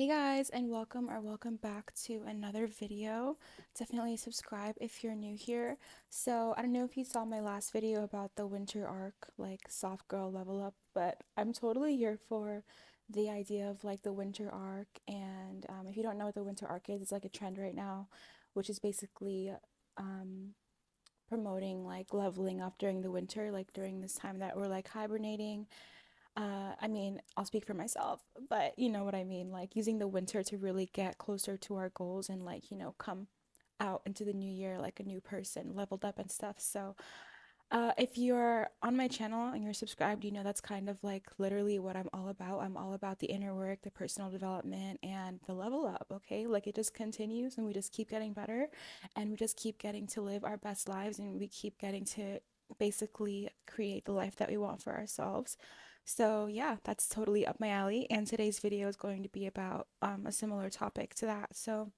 Hey guys, and welcome back to another video. Definitely subscribe if you're new here. So, I don't know if you saw my last video about the winter arc, like soft girl level up, but I'm totally here for the idea of like the winter arc. And if you don't know what the winter arc is, it's like a trend right now, which is basically um, promoting like leveling up during the winter, like during this time that we're like hibernating. I mean, I'll speak for myself, but you know what I mean, like using the winter to really get closer to our goals and like, come out into the new year like a new person, leveled up and stuff. So, if you're on my channel and you're subscribed, you know that's kind of like literally what I'm all about. I'm all about the inner work, the personal development, and the level up, okay? Like it just continues and we just keep getting better and we just keep getting to live our best lives and we keep getting to basically create the life that we want for ourselves. So, yeah, that's totally up my alley. And today's video is going to be about a similar topic to that. So,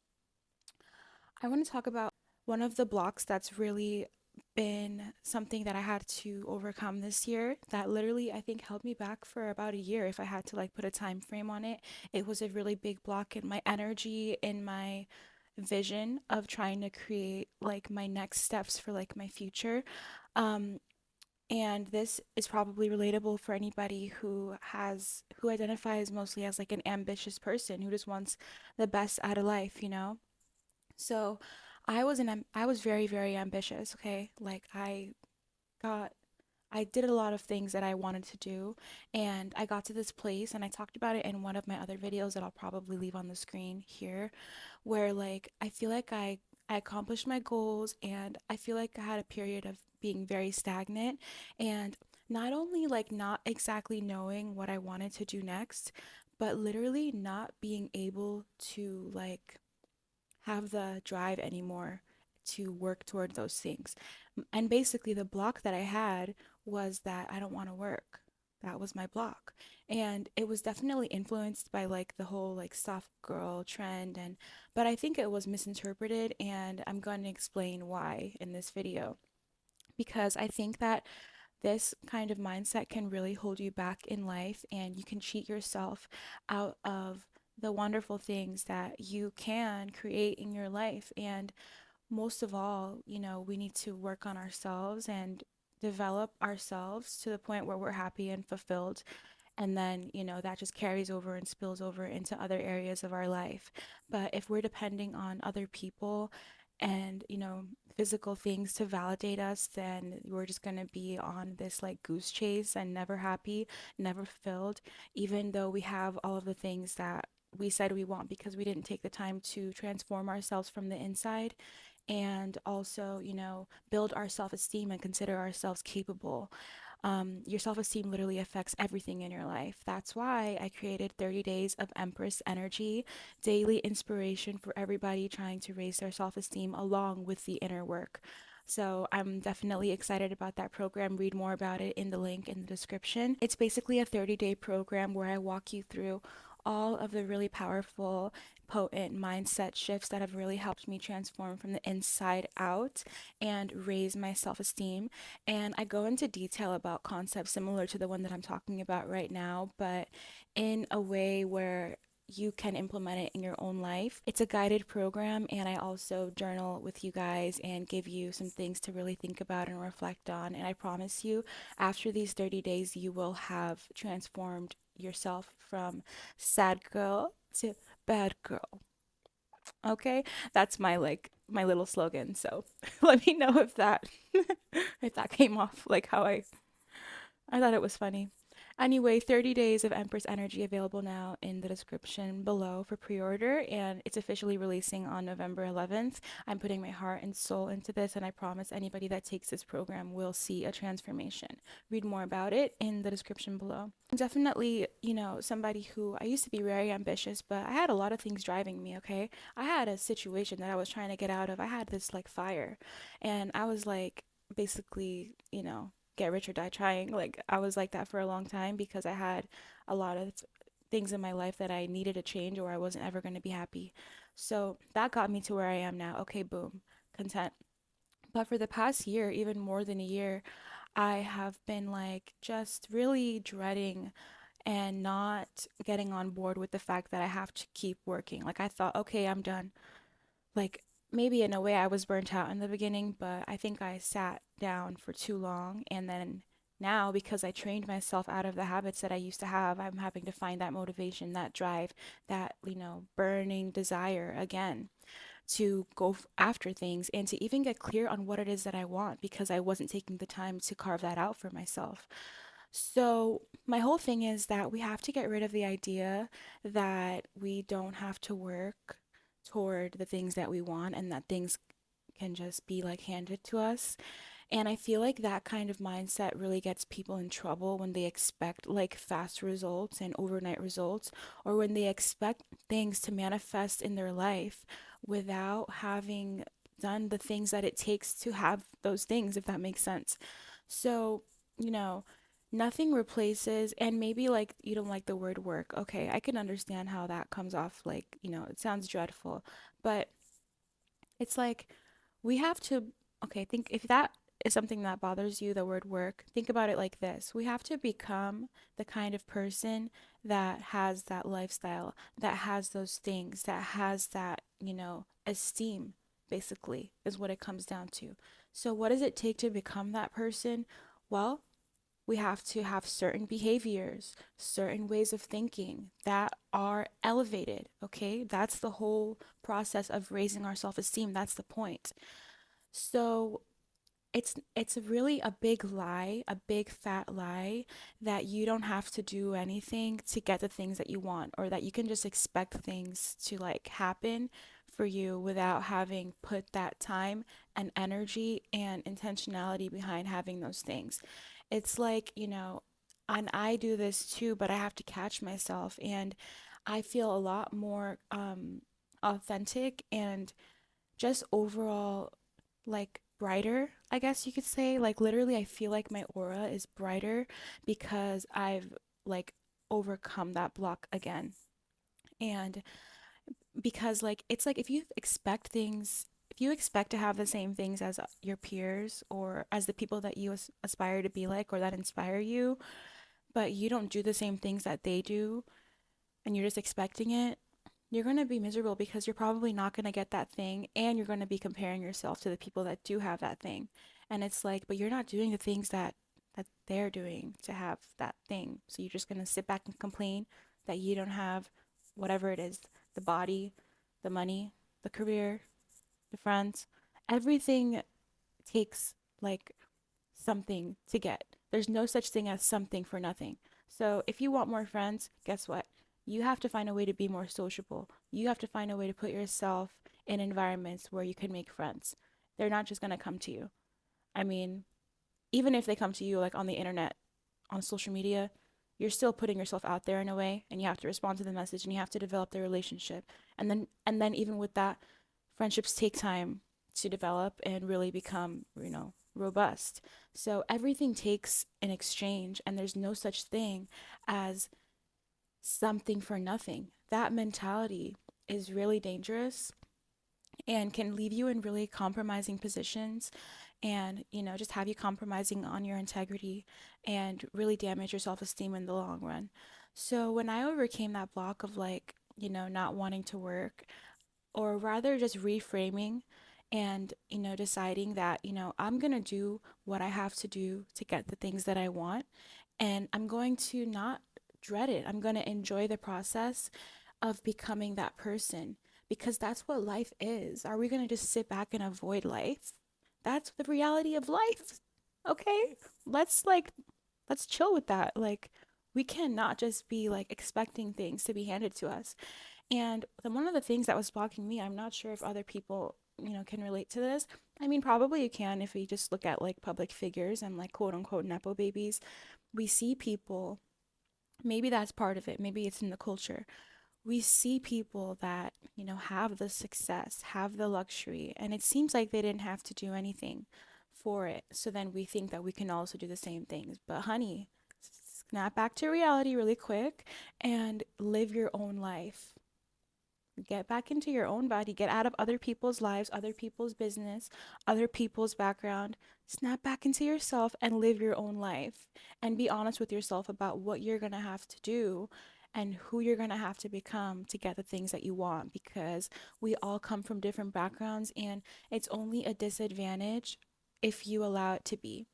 I want to talk about one of the blocks that's really been something that I had to overcome this year that literally I think held me back for about a year if I had to like put a time frame on it. It was a really big block in my energy, in my vision of trying to create like my next steps for like my future. Um, and this is probably relatable for anybody who identifies mostly as like an ambitious person who just wants the best out of life, you know? So I was very, very ambitious, okay? Like got I did a lot of things that I wanted to do, and I got to this place, and I talked about it in one of my other videos that I'll probably leave on the screen here, where like I feel like I accomplished my goals, and I feel like I had a period of being very stagnant, and not only like not exactly knowing what I wanted to do next, but literally not being able to like have the drive anymore to work toward those things. And basically, the block that I had was that I don't want to work. That was my block. And it was definitely influenced by like the whole like soft girl trend but I think it was misinterpreted and I'm going to explain why in this video because I think that this kind of mindset can really hold you back in life and you can cheat yourself out of the wonderful things that you can create in your life. And most of all, we need to work on ourselves and develop ourselves to the point where we're happy and fulfilled. And then, that just carries over and spills over into other areas of our life. But if we're depending on other people and, physical things to validate us, then we're just going to be on this like goose chase and never happy, never fulfilled, even though we have all of the things that we said we want because we didn't take the time to transform ourselves from the inside and also, build our self esteem and consider ourselves capable. Your self esteem literally affects everything in your life. That's why I created 30 days of Empress energy, daily inspiration for everybody trying to raise their self esteem along with the inner work. So I'm definitely excited about that program. Read more about it in the link in the description. It's basically a 30-day program where I walk you through all of the really powerful, potent mindset shifts that have really helped me transform from the inside out and raise my self esteem. And I go into detail about concepts similar to the one that I'm talking about right now, but in a way where you can implement it in your own life. It's a guided program, and I also journal with you guys and give you some things to really think about and reflect on. And I promise you, after these 30 days, you will have transformed yourself from sad girl to bad girl. Okay? That's my like my little slogan. So let me know if that if that came off like how I thought it was funny. Anyway, 30 days of Empress Energy available now in the description below for pre-order, and it's officially releasing on November 11th. I'm putting my heart and soul into this, and I promise anybody that takes this program will see a transformation. Read more about it in the description below. I'm definitely, somebody who I used to be very ambitious, but I had a lot of things driving me, okay? I had a situation that I was trying to get out of. I had this like fire, and I was like basically, get rich or die trying. Like I was like that for a long time because I had a lot of things in my life that I needed to change or I wasn't ever going to be happy. So that got me to where I am now. Okay, boom, content. But for the past year, even more than a year, I have been like just really dreading and not getting on board with the fact that I have to keep working. Like I thought, okay, I'm done. Like maybe in a way I was burnt out in the beginning, but I think I sat down for too long. And then now, because I trained myself out of the habits that I used to have, I'm having to find that motivation, that drive, that, burning desire again to go after things and to even get clear on what it is that I want because I wasn't taking the time to carve that out for myself. So, my whole thing is that we have to get rid of the idea that we don't have to work toward the things that we want and that things can just be like handed to us. And I feel like that kind of mindset really gets people in trouble when they expect like fast results and overnight results, or when they expect things to manifest in their life without having done the things that it takes to have those things, if that makes sense. So, you know, nothing replaces, and maybe like you don't like the word work. Okay, I can understand how that comes off like, it sounds dreadful, but it's like we have to, okay, think if that is something that bothers you, the word work, think about it like this. We have to become the kind of person that has that lifestyle, that has those things, that has that, esteem, basically, is what it comes down to. So, what does it take to become that person? Well, we have to have certain behaviors, certain ways of thinking that are elevated, okay? That's the whole process of raising our self-esteem. That's the point. So, it's really a big lie, a big fat lie that you don't have to do anything to get the things that you want, or that you can just expect things to like happen for you without having put that time and energy and intentionality behind having those things. It's like, and I do this too, but I have to catch myself, and I feel a lot more authentic and just overall like brighter, I guess you could say. Like literally, I feel like my aura is brighter because I've like overcome that block again. And because like it's like if you expect to have the same things as your peers or as the people that you aspire to be like or that inspire you, but you don't do the same things that they do and you're just expecting it, you're going to be miserable because you're probably not going to get that thing, and you're going to be comparing yourself to the people that do have that thing. And it's like, but you're not doing the things that they're doing to have that thing. So you're just going to sit back and complain that you don't have whatever it is, the body, the money, the career, the friends. Everything takes like something to get. There's no such thing as something for nothing. So if you want more friends, guess what? You have to find a way to be more sociable. You have to find a way to put yourself in environments where you can make friends. They're not just going to come to you. I mean, even if they come to you like on the internet, on social media, you're still putting yourself out there in a way, and you have to respond to the message, and you have to develop the relationship. And then even with that, friendships take time to develop and really become, robust. So everything takes an exchange, and there's no such thing as something for nothing. That mentality is really dangerous and can leave you in really compromising positions, and just have you compromising on your integrity and really damage your self-esteem in the long run. So when I overcame that block of like, not wanting to work, or rather just reframing and deciding that I'm going to do what I have to do to get the things that I want, and I'm going to not dread it. I'm going to enjoy the process of becoming that person, because that's what life is. Are we going to just sit back and avoid life? That's the reality of life. Okay? Let's chill with that. Like we cannot just be like expecting things to be handed to us. And one of the things that was blocking me, I'm not sure if other people, can relate to this. I mean, probably you can if we just look at like public figures and like quote unquote Nepo babies. We see people, maybe that's part of it, maybe it's in the culture. We see people that, have the success, have the luxury, and it seems like they didn't have to do anything for it. So then we think that we can also do the same things. But honey, snap back to reality really quick and live your own life. Get back into your own body, get out of other people's lives, other people's business, other people's background. Snap back into yourself and live your own life. And be honest with yourself about what you're going to have to do and who you're going to have to become to get the things that you want, because we all come from different backgrounds and it's only a disadvantage if you allow it to be.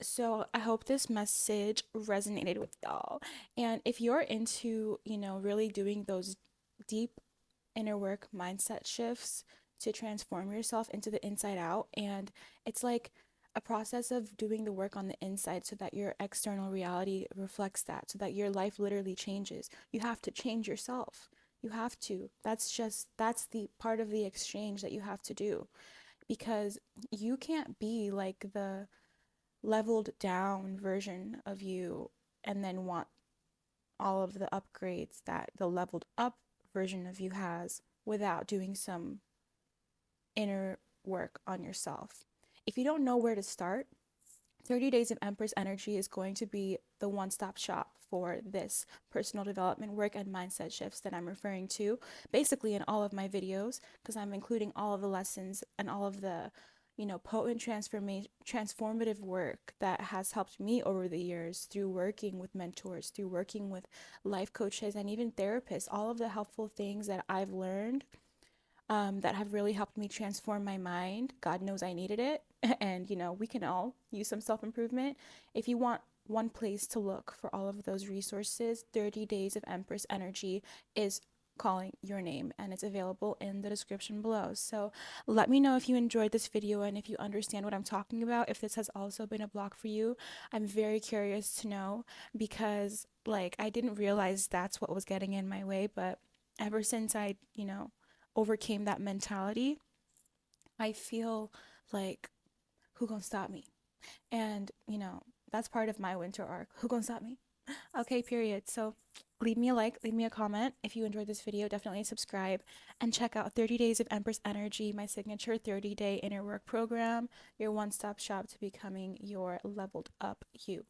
So I hope this message resonated with y'all. And if you're into, really doing those deep inner work mindset shifts to transform yourself into the inside out, and it's like a process of doing the work on the inside so that your external reality reflects that, so that your life literally changes. You have to change yourself. You have to. That's the part of the exchange that you have to do, because you can't be like the leveled down version of you and then want all of the upgrades that the leveled up version of you has without doing some inner work on yourself. If you don't know where to start, 30 Days of Empress Energy is going to be the one stop shop for this personal development work and mindset shifts that I'm referring to basically in all of my videos, because I'm including all of the lessons and all of the potent transformative work that has helped me over the years through working with mentors, through working with life coaches, and even therapists. All of the helpful things that I've learned that have really helped me transform my mind. God knows I needed it. And, we can all use some self improvement. If you want one place to look for all of those resources, 30 Days of Empress Energy is calling your name, and it's available in the description below. So let me know if you enjoyed this video and if you understand what I'm talking about, if this has also been a block for you. I'm very curious to know, because like I didn't realize that's what was getting in my way, but ever since I, overcame that mentality, I feel like who gonna stop me? And, that's part of my winter arc. Who gonna stop me? Okay, period. So leave me a like, leave me a comment. If you enjoyed this video, definitely subscribe and check out 30 Days of Empress Energy, my signature 30-day inner work program, your one-stop shop to becoming your leveled up you.